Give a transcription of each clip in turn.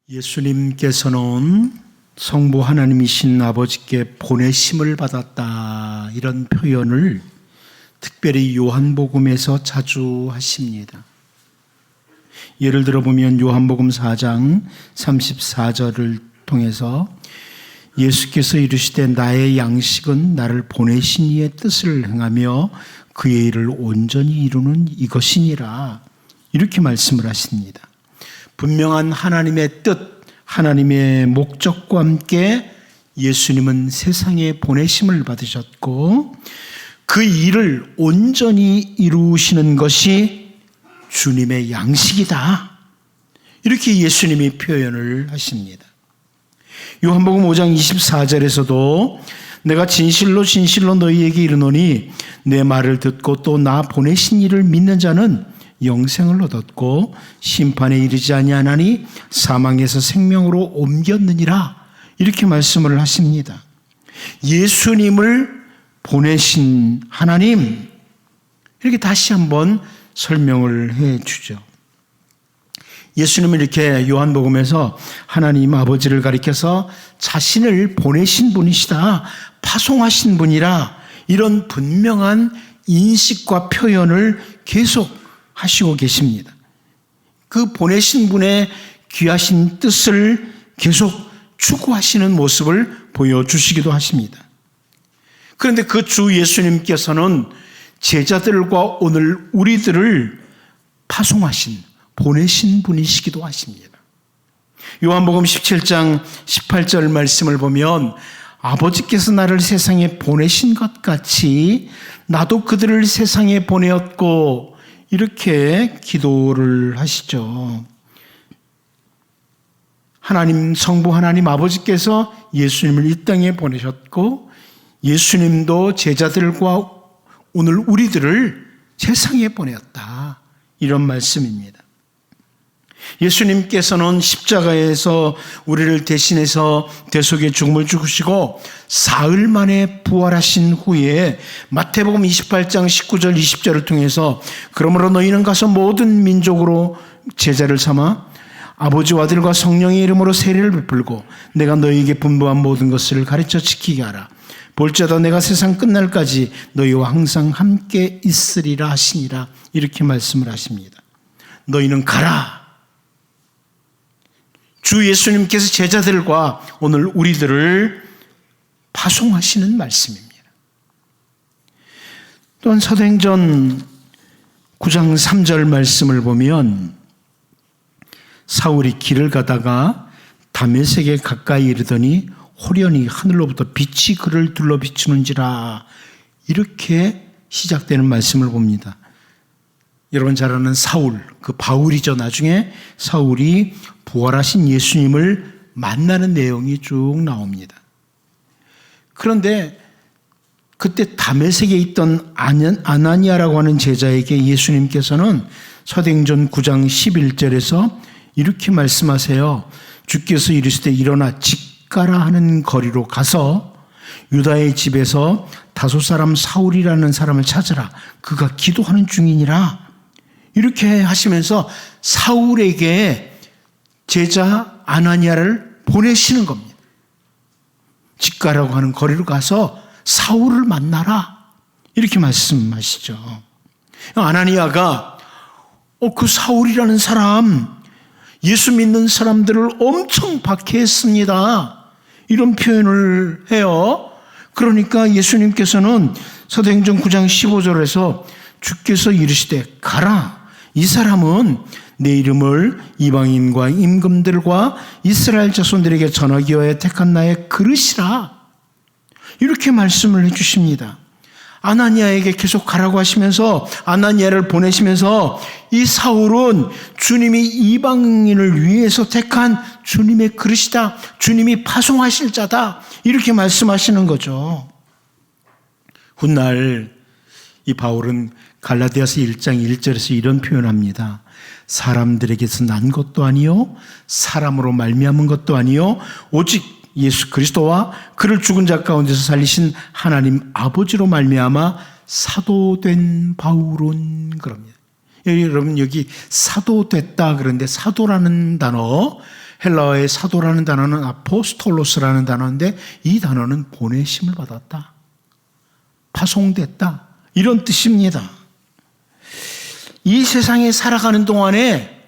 예수님께서는 성부 하나님이신 아버지께 보내심을 받았다, 이런 표현을 특별히 요한복음에서 자주 하십니다. 예를 들어 보면 요한복음 4장 34절을 통해서 예수께서 이르시되 나의 양식은 나를 보내신 이의 뜻을 행하며 그의 일을 온전히 이루는 이것이니라, 이렇게 말씀을 하십니다. 분명한 하나님의 뜻, 하나님의 목적과 함께 예수님은 세상에 보내심을 받으셨고 그 일을 온전히 이루시는 것이 주님의 양식이다, 이렇게 예수님이 표현을 하십니다. 요한복음 5장 24절에서도 내가 진실로 진실로 너희에게 이르노니 내 말을 듣고 또 나 보내신 이를 믿는 자는 영생을 얻었고 심판에 이르지 아니하나니 사망에서 생명으로 옮겼느니라, 이렇게 말씀을 하십니다. 예수님을 보내신 하나님, 이렇게 다시 한번 설명을 해 주죠. 예수님은 이렇게 요한복음에서 하나님 아버지를 가리켜서 자신을 보내신 분이시다, 파송하신 분이라, 이런 분명한 인식과 표현을 계속 하시고 계십니다. 그 보내신 분의 귀하신 뜻을 계속 추구하시는 모습을 보여주시기도 하십니다. 그런데 그 주 예수님께서는 제자들과 오늘 우리들을 파송하신, 보내신 분이시기도 하십니다. 요한복음 17장 18절 말씀을 보면 아버지께서 나를 세상에 보내신 것 같이 나도 그들을 세상에 보내었고, 이렇게 기도를 하시죠. 하나님, 성부 하나님 아버지께서 예수님을 이 땅에 보내셨고 예수님도 제자들과 오늘 우리들을 세상에 보내었다, 이런 말씀입니다. 예수님께서는 십자가에서 우리를 대신해서 대속의 죽음을 죽으시고 사흘 만에 부활하신 후에 마태복음 28장 19절 20절을 통해서 그러므로 너희는 가서 모든 민족으로 제자를 삼아 아버지와 아들과 성령의 이름으로 세례를 베풀고 내가 너희에게 분부한 모든 것을 가르쳐 지키게 하라. 볼지어다 내가 세상 끝날까지 너희와 항상 함께 있으리라 하시니라, 이렇게 말씀을 하십니다. 너희는 가라. 주 예수님께서 제자들과 오늘 우리들을 파송하시는 말씀입니다. 또한 사도행전 9장 3절 말씀을 보면 사울이 길을 가다가 다메섹에 가까이 이르더니 호련히 하늘로부터 빛이 그를 둘러 비추는지라, 이렇게 시작되는 말씀을 봅니다. 여러분 잘 아는 사울, 그 바울이죠. 나중에 사울이 부활하신 예수님을 만나는 내용이 쭉 나옵니다. 그런데 그때 다메섹에 있던 아나니아라고 하는 제자에게 예수님께서는 사도행전 9장 11절에서 이렇게 말씀하세요. 주께서 이르시되 일어나 직가라 하는 거리로 가서 유다의 집에서 다소 사람 사울이라는 사람을 찾으라. 그가 기도하는 중이니라. 이렇게 하시면서 사울에게 제자 아나니아를 보내시는 겁니다. 직가라고 하는 거리로 가서 사울을 만나라, 이렇게 말씀하시죠. 아나니아가 그 사울이라는 사람, 예수 믿는 사람들을 엄청 박해했습니다, 이런 표현을 해요. 그러니까 예수님께서는 사도행전 9장 15절에서 주께서 이르시되 가라. 이 사람은 내 이름을 이방인과 임금들과 이스라엘 자손들에게 전하기 위하여 택한 나의 그릇이라, 이렇게 말씀을 해주십니다. 아나니아에게 계속 가라고 하시면서 아나니아를 보내시면서 이 사울은 주님이 이방인을 위해서 택한 주님의 그릇이다, 주님이 파송하실 자다, 이렇게 말씀하시는 거죠. 훗날 이 바울은 갈라디아서 1장 1절에서 이런 표현합니다. 사람들에게서 난 것도 아니요 사람으로 말미암은 것도 아니요 오직 예수 그리스도와 그를 죽은 자 가운데서 살리신 하나님 아버지로 말미암아 사도된 바울은, 그럽니다. 여러분 여기 사도됐다 그런데 사도라는 단어 헬라어의 사도라는 단어는 아포스톨로스라는 단어인데 이 단어는 보내심을 받았다, 파송됐다, 이런 뜻입니다. 이 세상에 살아가는 동안에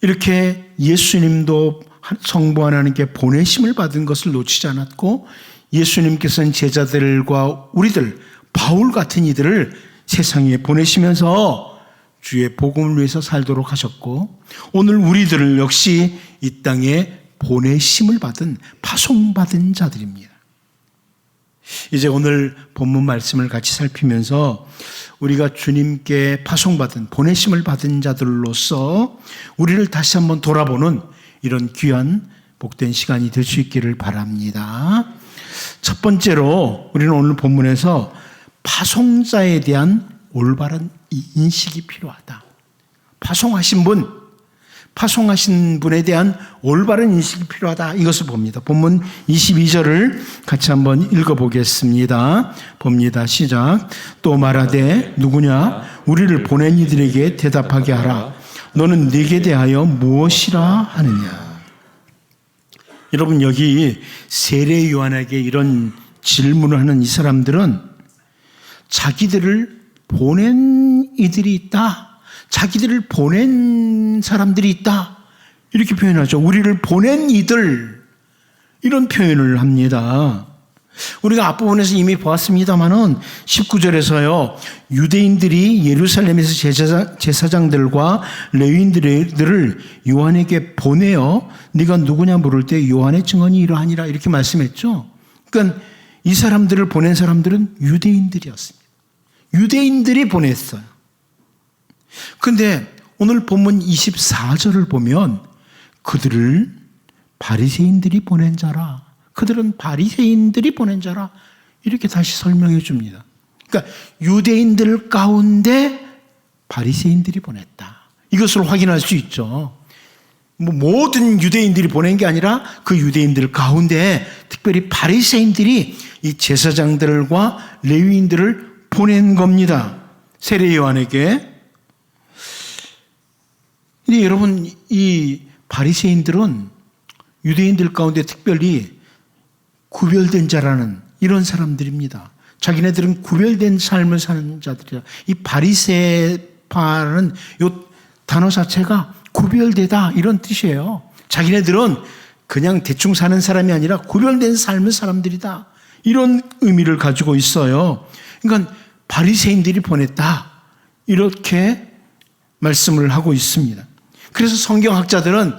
이렇게 예수님도 성부 하나님께 보내심을 받은 것을 놓치지 않았고, 예수님께서는 제자들과 우리들, 바울 같은 이들을 세상에 보내시면서 주의 복음을 위해서 살도록 하셨고, 오늘 우리들을 역시 이 땅에 보내심을 받은, 파송받은 자들입니다. 이제 오늘 본문 말씀을 같이 살피면서 우리가 주님께 파송받은, 보내심을 받은 자들로서 우리를 다시 한번 돌아보는 이런 귀한 복된 시간이 될 수 있기를 바랍니다. 첫 번째로 우리는 오늘 본문에서 파송자에 대한 올바른 인식이 필요하다. 파송하신 분에 대한 올바른 인식이 필요하다, 이것을 봅니다. 본문 22절을 같이 한번 읽어보겠습니다. 봅니다. 시작. 또 말하되 누구냐 우리를 보낸 이들에게 대답하게 하라. 너는 네게 대하여 무엇이라 하느냐. 여러분, 여기 세례 요한에게 이런 질문을 하는 이 사람들은 자기들을 보낸 이들이 있다, 자기들을 보낸 사람들이 있다, 이렇게 표현하죠. 우리를 보낸 이들, 이런 표현을 합니다. 우리가 앞부분에서 이미 보았습니다마는 19절에서요, 유대인들이 예루살렘에서 제사장들과 레위인들을 요한에게 보내어 네가 누구냐 물을 때 요한의 증언이 이러하니라, 이렇게 말씀했죠. 그러니까 이 사람들을 보낸 사람들은 유대인들이었습니다. 유대인들이 보냈어요. 그런데 오늘 본문 24절을 보면 그들을 바리새인들이 보낸 자라, 그들은 바리새인들이 보낸 자라, 이렇게 다시 설명해 줍니다. 그러니까 유대인들 가운데 바리새인들이 보냈다, 이것을 확인할 수 있죠. 모든 유대인들이 보낸 게 아니라 그 유대인들 가운데 특별히 바리새인들이 이 제사장들과 레위인들을 보낸 겁니다. 세례 요한에게. 근데 여러분, 이 바리새인들은 유대인들 가운데 특별히 구별된 자라는 이런 사람들입니다. 자기네들은 구별된 삶을 사는 자들이다. 이 바리새파라는 이 단어 자체가 구별되다, 이런 뜻이에요. 자기네들은 그냥 대충 사는 사람이 아니라 구별된 삶을 사람들이다, 이런 의미를 가지고 있어요. 그러니까 바리새인들이 보냈다, 이렇게 말씀을 하고 있습니다. 그래서 성경학자들은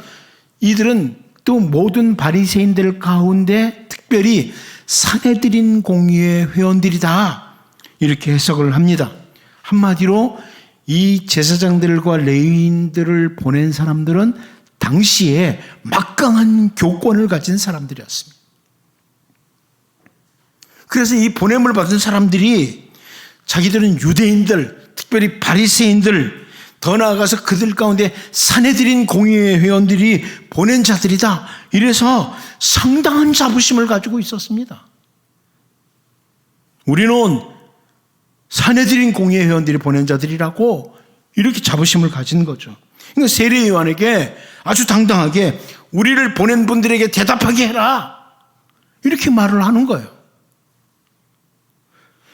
이들은 또 모든 바리새인들 가운데 특별히 산헤드린 공의회 회원들이다, 이렇게 해석을 합니다. 한마디로 이 제사장들과 레위인들을 보낸 사람들은 당시에 막강한 교권을 가진 사람들이었습니다. 그래서 이 보냄을 받은 사람들이 자기들은 유대인들, 특별히 바리새인들, 더 나아가서 그들 가운데 산헤드린 공의회 회원들이 보낸 자들이다, 이래서 상당한 자부심을 가지고 있었습니다. 우리는 산헤드린 공의회 회원들이 보낸 자들이라고 이렇게 자부심을 가진 거죠. 그러니까 세례 요한에게 아주 당당하게 우리를 보낸 분들에게 대답하게 해라, 이렇게 말을 하는 거예요.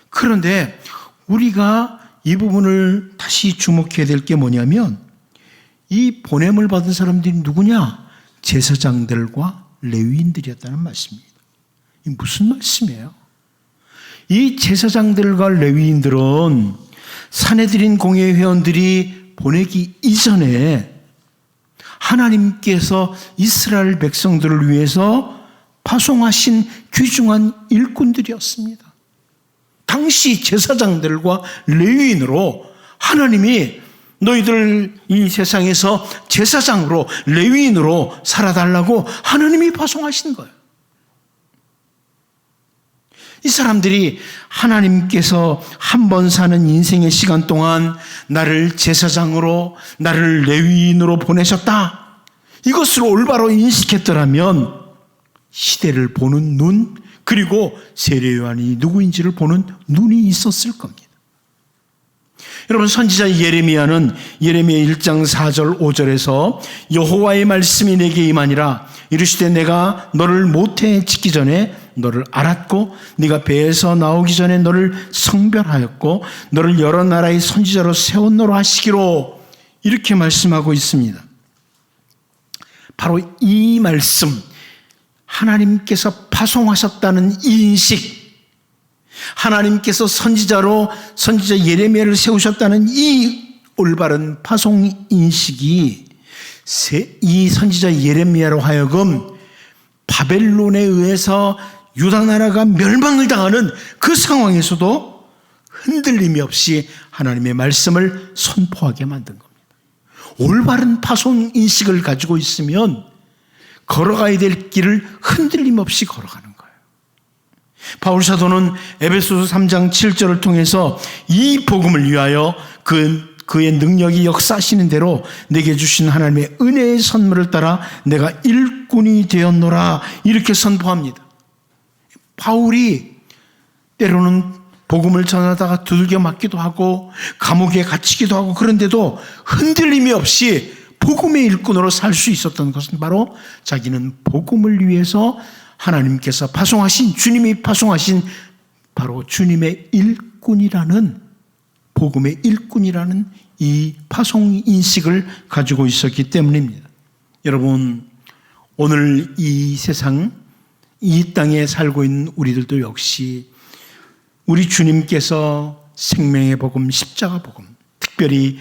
그런데 우리가 이 부분을 다시 주목해야 될 게 뭐냐면, 이 보냄을 받은 사람들이 누구냐? 제사장들과 레위인들이었다는 말씀입니다. 이 무슨 말씀이에요? 이 제사장들과 레위인들은 산헤드린 공회 회원들이 보내기 이전에 하나님께서 이스라엘 백성들을 위해서 파송하신 귀중한 일꾼들이었습니다. 당시 제사장들과 레위인으로 하나님이 너희들 이 세상에서 제사장으로, 레위인으로 살아달라고 하나님이 파송하신 거예요. 이 사람들이 하나님께서 한 번 사는 인생의 시간 동안 나를 제사장으로, 나를 레위인으로 보내셨다, 이것을 올바로 인식했더라면 시대를 보는 눈, 그리고 세례 요한이 누구인지를 보는 눈이 있었을 겁니다. 여러분, 선지자 예레미야는 예레미야 1장 4절 5절에서 여호와의 말씀이 내게 임하니라. 이르시되 내가 너를 모태에 짓기 전에 너를 알았고 네가 배에서 나오기 전에 너를 성별하였고 너를 여러 나라의 선지자로 세웠노라 하시기로, 이렇게 말씀하고 있습니다. 바로 이 말씀, 하나님께서 파송하셨다는 이 인식, 하나님께서 선지자 예레미야를 세우셨다는 이 올바른 파송 인식이 이 선지자 예레미야로 하여금 바벨론에 의해서 유다 나라가 멸망을 당하는 그 상황에서도 흔들림이 없이 하나님의 말씀을 선포하게 만든 겁니다. 올바른 파송 인식을 가지고 있으면 걸어가야 될 길을 흔들림 없이 걸어가는 거예요. 바울 사도는 에베소서 3장 7절을 통해서 이 복음을 위하여 그의 능력이 역사하시는 대로 내게 주신 하나님의 은혜의 선물을 따라 내가 일꾼이 되었노라, 이렇게 선포합니다. 바울이 때로는 복음을 전하다가 두들겨 맞기도 하고 감옥에 갇히기도 하고, 그런데도 흔들림이 없이 복음의 일꾼으로 살 수 있었던 것은 바로 자기는 복음을 위해서 하나님께서 파송하신, 주님이 파송하신 바로 주님의 일꾼이라는, 복음의 일꾼이라는 이 파송 인식을 가지고 있었기 때문입니다. 여러분, 오늘 이 세상, 이 땅에 살고 있는 우리들도 역시 우리 주님께서 생명의 복음, 십자가 복음, 특별히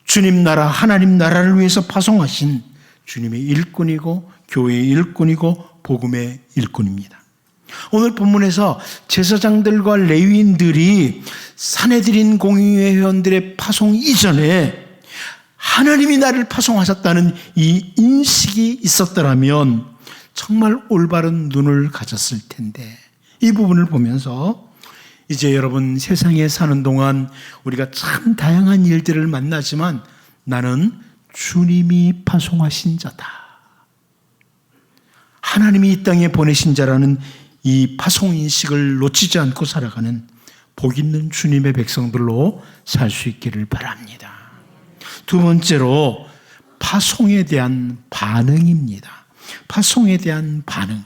주님 나라, 하나님 나라를 위해서 파송하신 주님의 일꾼이고 교회의 일꾼이고 복음의 일꾼입니다. 오늘 본문에서 제사장들과 레위인들이 산헤드린 공의회 회원들의 파송 이전에 하나님이 나를 파송하셨다는 이 인식이 있었더라면 정말 올바른 눈을 가졌을 텐데, 이 부분을 보면서 이제 여러분, 세상에 사는 동안 우리가 참 다양한 일들을 만나지만 나는 주님이 파송하신 자다, 하나님이 이 땅에 보내신 자라는 이 파송인식을 놓치지 않고 살아가는 복 있는 주님의 백성들로 살 수 있기를 바랍니다. 두 번째로 파송에 대한 반응입니다. 파송에 대한 반응.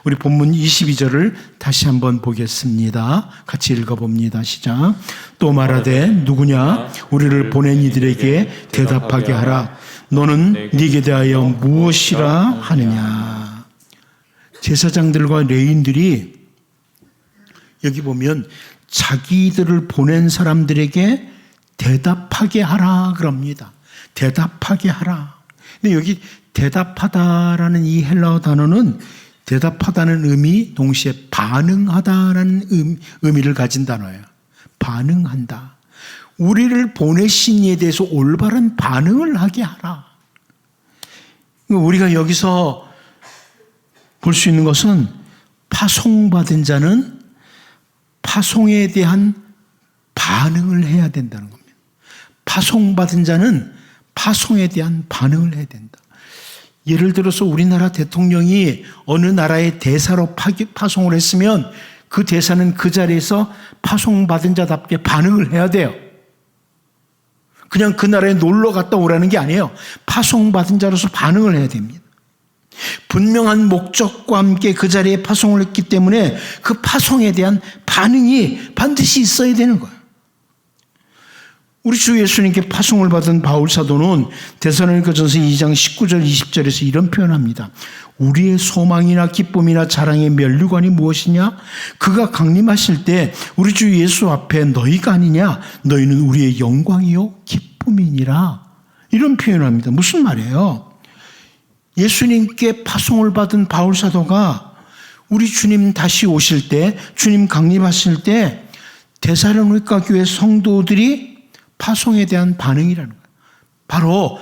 우리 본문 22절을 다시 한번 보겠습니다. 같이 읽어봅니다. 시작. 또 말하되 누구냐 우리를 보낸 이들에게 대답하게 하라. 너는 네게 대하여 무엇이라 하느냐. 제사장들과 레위인들이 여기 보면 자기들을 보낸 사람들에게 대답하게 하라 그럽니다. 대답하게 하라. 근데 여기 대답하다라는 이 헬라어 단어는 대답하다는 의미, 동시에 반응하다라는 의미를 가진 단어예요. 반응한다. 우리를 보내신 이에 대해서 올바른 반응을 하게 하라. 우리가 여기서 볼 수 있는 것은 파송받은 자는 파송에 대한 반응을 해야 된다는 겁니다. 파송받은 자는 파송에 대한 반응을 해야 된다. 예를 들어서 우리나라 대통령이 어느 나라의 대사로 파송을 했으면 그 대사는 그 자리에서 파송받은 자답게 반응을 해야 돼요. 그냥 그 나라에 놀러 갔다 오라는 게 아니에요. 파송받은 자로서 반응을 해야 됩니다. 분명한 목적과 함께 그 자리에 파송을 했기 때문에 그 파송에 대한 반응이 반드시 있어야 되는 거예요. 우리 주 예수님께 파송을 받은 바울 사도는 데살로니가전서 2장 19절 20절에서 이런 표현합니다. 우리의 소망이나 기쁨이나 자랑의 면류관이 무엇이냐? 그가 강림하실 때 우리 주 예수 앞에 너희가 아니냐? 너희는 우리의 영광이요 기쁨이니라. 이런 표현을 합니다. 무슨 말이에요? 예수님께 파송을 받은 바울 사도가 우리 주님 다시 오실 때, 주님 강림하실 때 데살로니가 교회 성도들이 파송에 대한 반응이라는 거예요. 바로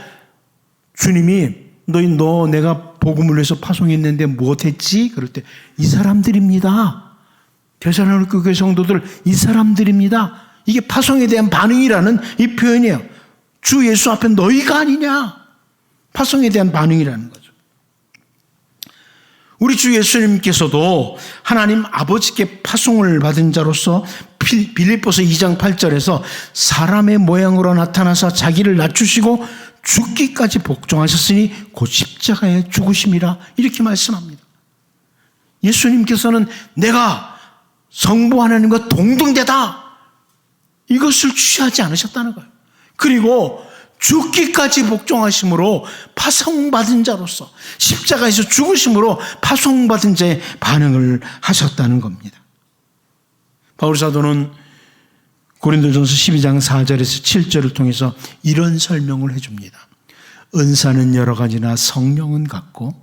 주님이 너 내가 복음을 위해서 파송했는데 무엇했지? 그럴 때 이 사람들입니다. 데살로니가 교회 성도들 이 사람들입니다. 이게 파송에 대한 반응이라는 이 표현이에요. 주 예수 앞에 너희가 아니냐? 파송에 대한 반응이라는 거죠. 우리 주 예수님께서도 하나님 아버지께 파송을 받은 자로서 빌립보서 2장 8절에서 사람의 모양으로 나타나서 자기를 낮추시고 죽기까지 복종하셨으니 곧 십자가에 죽으심이라 이렇게 말씀합니다. 예수님께서는 내가 성부 하나님과 동등되다 이것을 취하지 않으셨다는 거예요. 그리고 죽기까지 복종하심으로 파송받은 자로서 십자가에서 죽으심으로 파송받은 자의 반응을 하셨다는 겁니다. 바울 사도는 고린도전서 12장 4절에서 7절을 통해서 이런 설명을 해줍니다. 은사는 여러 가지나 성령은 같고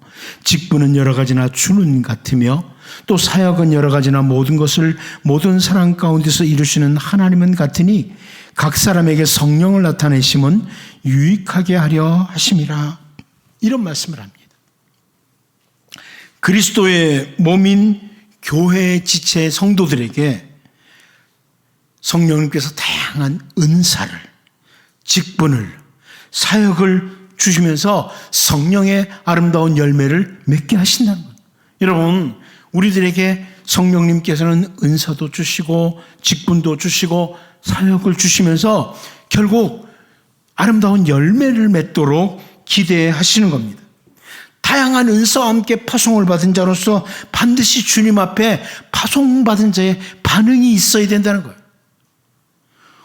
직분은 여러 가지나 주는 같으며 또 사역은 여러 가지나 모든 것을 모든 사람 가운데서 이루시는 하나님은 같으니 각 사람에게 성령을 나타내심은 유익하게 하려 하심이라 이런 말씀을 합니다. 그리스도의 몸인 교회의 지체 성도들에게 성령님께서 다양한 은사를, 직분을, 사역을 주시면서 성령의 아름다운 열매를 맺게 하신다는 거예요. 여러분, 우리들에게 성령님께서는 은사도 주시고 직분도 주시고 사역을 주시면서 결국 아름다운 열매를 맺도록 기대하시는 겁니다. 다양한 은사와 함께 파송을 받은 자로서 반드시 주님 앞에 파송받은 자의 반응이 있어야 된다는 거예요.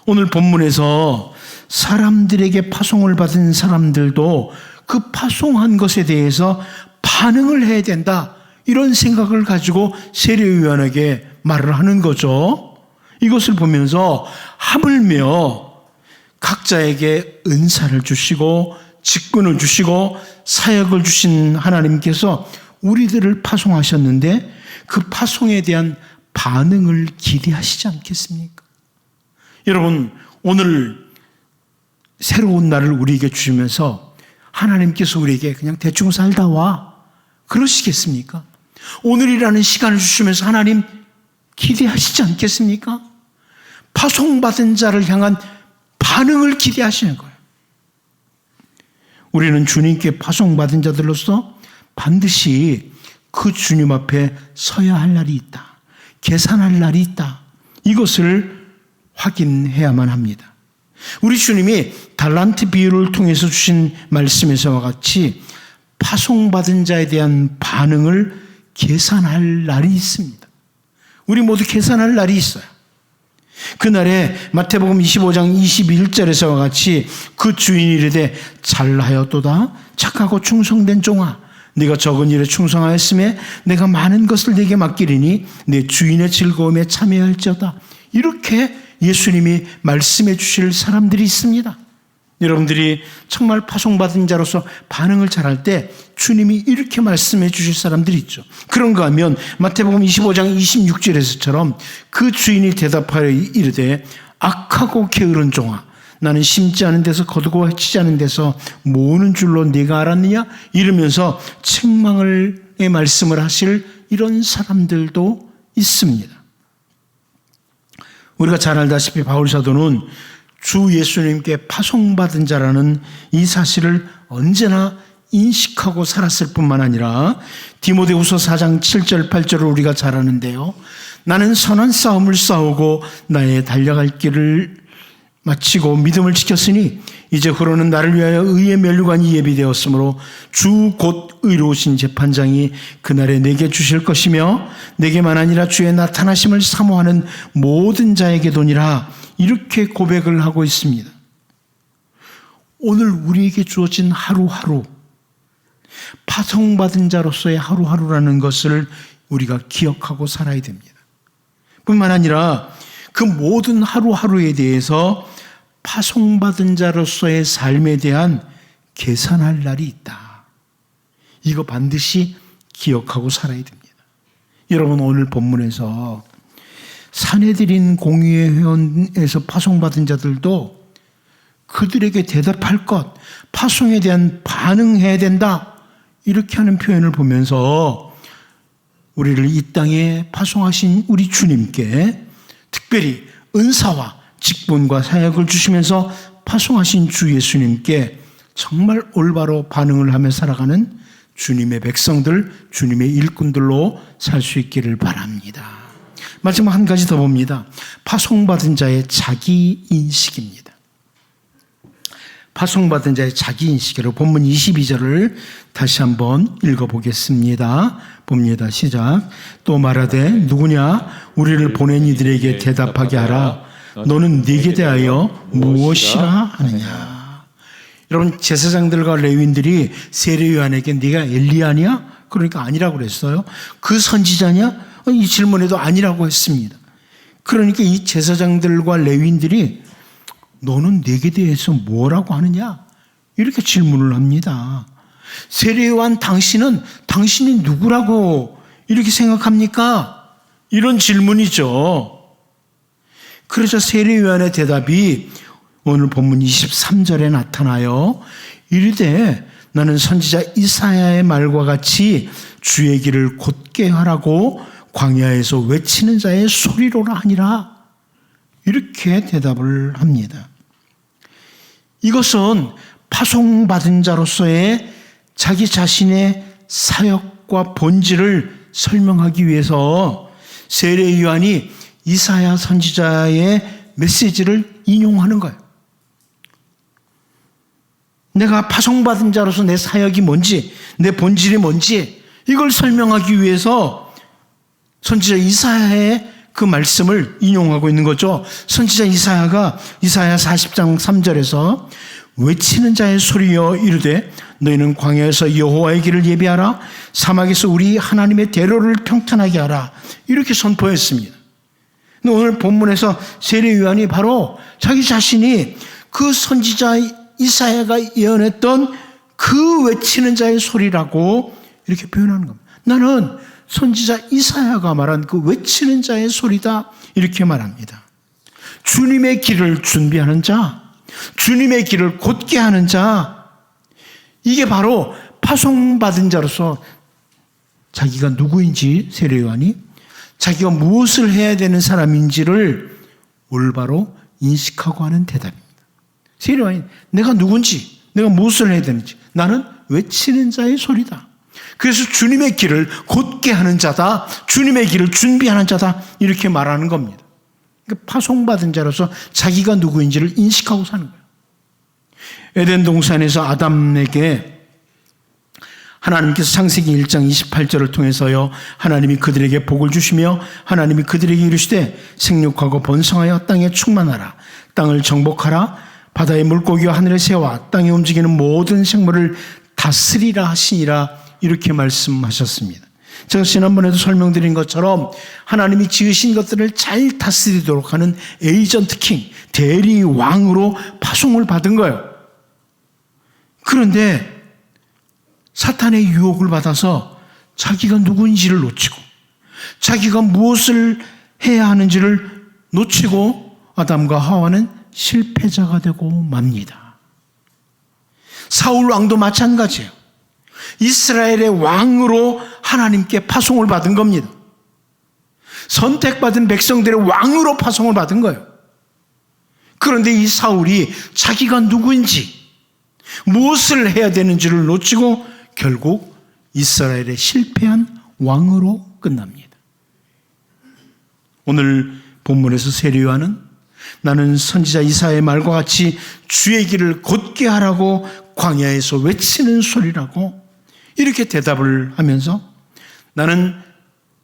오늘 본문에서 사람들에게 파송을 받은 사람들도 그 파송한 것에 대해서 반응을 해야 된다. 이런 생각을 가지고 세례요한에게 말을 하는 거죠. 이것을 보면서 하물며 각자에게 은사를 주시고 직분을 주시고 사역을 주신 하나님께서 우리들을 파송하셨는데 그 파송에 대한 반응을 기대하시지 않겠습니까? 여러분, 오늘 새로운 날을 우리에게 주시면서 하나님께서 우리에게 그냥 대충 살다 와 그러시겠습니까? 오늘이라는 시간을 주시면서 하나님 기대하시지 않겠습니까? 파송받은 자를 향한 반응을 기대하시는 거예요. 우리는 주님께 파송받은 자들로서 반드시 그 주님 앞에 서야 할 날이 있다. 계산할 날이 있다. 이것을 확인해야만 합니다. 우리 주님이 달란트 비유를 통해서 주신 말씀에서와 같이 파송받은 자에 대한 반응을 계산할 날이 있습니다. 우리 모두 계산할 날이 있어요. 그날에 마태복음 25장 21절에서와 같이 그 주인이 이르되 잘하였도다 착하고 충성된 종아 네가 적은 일에 충성하였음에 내가 많은 것을 네게 맡기리니 내 주인의 즐거움에 참여할지어다. 이렇게 예수님이 말씀해 주실 사람들이 있습니다. 여러분들이 정말 파송받은 자로서 반응을 잘할 때 주님이 이렇게 말씀해 주실 사람들이 있죠. 그런가 하면 마태복음 25장 26절에서처럼 그 주인이 대답하여 이르되 악하고 게으른 종아 나는 심지 않은 데서 거두고 해치지 않은 데서 모으는 줄로 네가 알았느냐 이러면서 책망의 말씀을 하실 이런 사람들도 있습니다. 우리가 잘 알다시피 바울 사도는 주 예수님께 파송받은 자라는 이 사실을 언제나 인식하고 살았을 뿐만 아니라 디모데후서 4장 7절 8절을 우리가 잘 아는데요. 나는 선한 싸움을 싸우고 나의 달려갈 길을 마치고 믿음을 지켰으니 이제 후로는 나를 위하여 의의 면류관이 예비되었으므로 주 곧 의로우신 재판장이 그날에 내게 주실 것이며 내게만 아니라 주의 나타나심을 사모하는 모든 자에게도니라 이렇게 고백을 하고 있습니다. 오늘 우리에게 주어진 하루하루 파송받은 자로서의 하루하루라는 것을 우리가 기억하고 살아야 됩니다. 뿐만 아니라 그 모든 하루하루에 대해서 파송받은 자로서의 삶에 대한 계산할 날이 있다. 이거 반드시 기억하고 살아야 됩니다. 여러분 오늘 본문에서 사내들인 공의회 회원에서 파송받은 자들도 그들에게 대답할 것, 파송에 대한 반응해야 된다. 이렇게 하는 표현을 보면서 우리를 이 땅에 파송하신 우리 주님께 특별히 은사와 직분과 사역을 주시면서 파송하신 주 예수님께 정말 올바로 반응을 하며 살아가는 주님의 백성들, 주님의 일꾼들로 살 수 있기를 바랍니다. 마지막 한 가지 더 봅니다. 파송받은 자의 자기인식입니다. 파송받은 자의 자기인식으로 본문 22절을 다시 한번 읽어보겠습니다. 봅니다. 시작. 또 말하되 누구냐 우리를 보낸 이들에게 대답하게 하라. 너는 네게 대하여 무엇이라 하느냐. 여러분, 제사장들과 레위인들이 세례요한에게 네가 엘리야냐? 그러니까 아니라고 그랬어요. 그 선지자냐? 이 질문에도 아니라고 했습니다. 그러니까 이 제사장들과 레위인들이 너는 네게 대해서 뭐라고 하느냐? 이렇게 질문을 합니다. 세례요한 당신이 누구라고 이렇게 생각합니까? 이런 질문이죠. 그래서 세례요한의 대답이 오늘 본문 23절에 나타나요. 이르되 나는 선지자 이사야의 말과 같이 주의 길을 곧게 하라고 광야에서 외치는 자의 소리로라 하니라. 이렇게 대답을 합니다. 이것은 파송받은 자로서의 자기 자신의 사역과 본질을 설명하기 위해서 세례 요한이 이사야 선지자의 메시지를 인용하는 거예요. 내가 파송받은 자로서 내 사역이 뭔지, 내 본질이 뭔지 이걸 설명하기 위해서 선지자 이사야의 그 말씀을 인용하고 있는 거죠. 선지자 이사야가 이사야 40장 3절에서 외치는 자의 소리여 이르되 너희는 광야에서 여호와의 길을 예비하라. 사막에서 우리 하나님의 대로를 평탄하게 하라. 이렇게 선포했습니다. 근데 오늘 본문에서 세례 요한이 바로 자기 자신이 그 선지자 이사야가 예언했던 그 외치는 자의 소리라고 이렇게 표현하는 겁니다. 나는 선지자 이사야가 말한 그 외치는 자의 소리다 이렇게 말합니다. 주님의 길을 준비하는 자, 주님의 길을 곧게 하는 자, 이게 바로 파송받은 자로서 자기가 누구인지 세례 요한이 자기가 무엇을 해야 되는 사람인지를 올바로 인식하고 하는 대답입니다. 세례 요한이 내가 누군지, 내가 무엇을 해야 되는지, 나는 외치는 자의 소리다. 그래서 주님의 길을 곧게 하는 자다, 주님의 길을 준비하는 자다 이렇게 말하는 겁니다. 그러니까 파송받은 자로서 자기가 누구인지를 인식하고 사는 거예요. 에덴 동산에서 아담에게 하나님께서 창세기 1장 28절을 통해서요, 하나님이 그들에게 복을 주시며 하나님이 그들에게 이르시되 생육하고 번성하여 땅에 충만하라. 땅을 정복하라. 바다의 물고기와 하늘의 새와 땅에 움직이는 모든 생물을 다스리라 하시니라. 이렇게 말씀하셨습니다. 제가 지난번에도 설명드린 것처럼 하나님이 지으신 것들을 잘 다스리도록 하는 에이전트 킹, 대리 왕으로 파송을 받은 거예요. 그런데 사탄의 유혹을 받아서 자기가 누구인지를 놓치고 자기가 무엇을 해야 하는지를 놓치고 아담과 하와는 실패자가 되고 맙니다. 사울 왕도 마찬가지예요. 이스라엘의 왕으로 하나님께 파송을 받은 겁니다. 선택받은 백성들의 왕으로 파송을 받은 거예요. 그런데 이 사울이 자기가 누구인지 무엇을 해야 되는지를 놓치고 결국 이스라엘의 실패한 왕으로 끝납니다. 오늘 본문에서 세례 요한은 나는 선지자 이사야의 말과 같이 주의 길을 곧게 하라고 광야에서 외치는 소리라고 이렇게 대답을 하면서 나는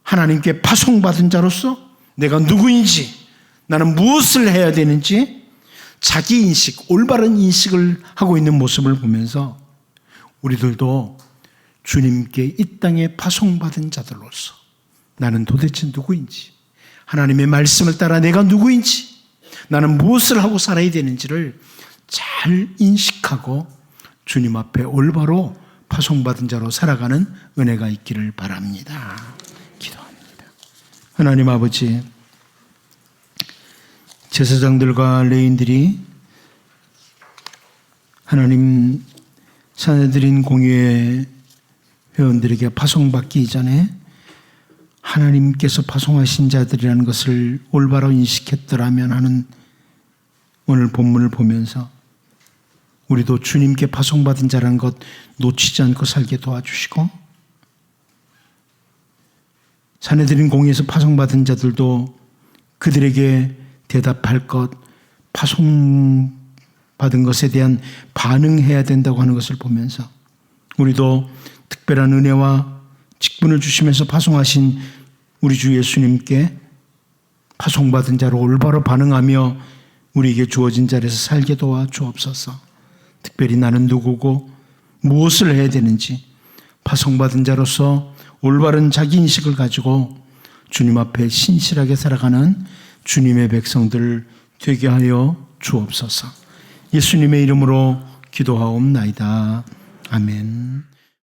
하나님께 파송받은 자로서 내가 누구인지, 나는 무엇을 해야 되는지 자기 인식, 올바른 인식을 하고 있는 모습을 보면서 우리들도 주님께 이 땅에 파송받은 자들로서 나는 도대체 누구인지, 하나님의 말씀을 따라 내가 누구인지, 나는 무엇을 하고 살아야 되는지를 잘 인식하고 주님 앞에 올바로 파송받은 자로 살아가는 은혜가 있기를 바랍니다. 기도합니다. 하나님 아버지, 제사장들과 레위인들이 하나님 사내들인 공의회 회원들에게 파송받기 이전에 하나님께서 파송하신 자들이라는 것을 올바로 인식했더라면 하는 오늘 본문을 보면서 우리도 주님께 파송받은 자라는 것 놓치지 않고 살게 도와주시고 사내들인 공의에서 파송받은 자들도 그들에게 대답할 것, 파송받은 것에 대한 반응해야 된다고 하는 것을 보면서 우리도 특별한 은혜와 직분을 주시면서 파송하신 우리 주 예수님께 파송받은 자로 올바로 반응하며 우리에게 주어진 자리에서 살게 도와 주옵소서. 특별히 나는 누구고 무엇을 해야 되는지 파송받은 자로서 올바른 자기인식을 가지고 주님 앞에 신실하게 살아가는 주님의 백성들 되게 하여 주옵소서. 예수님의 이름으로 기도하옵나이다. 아멘.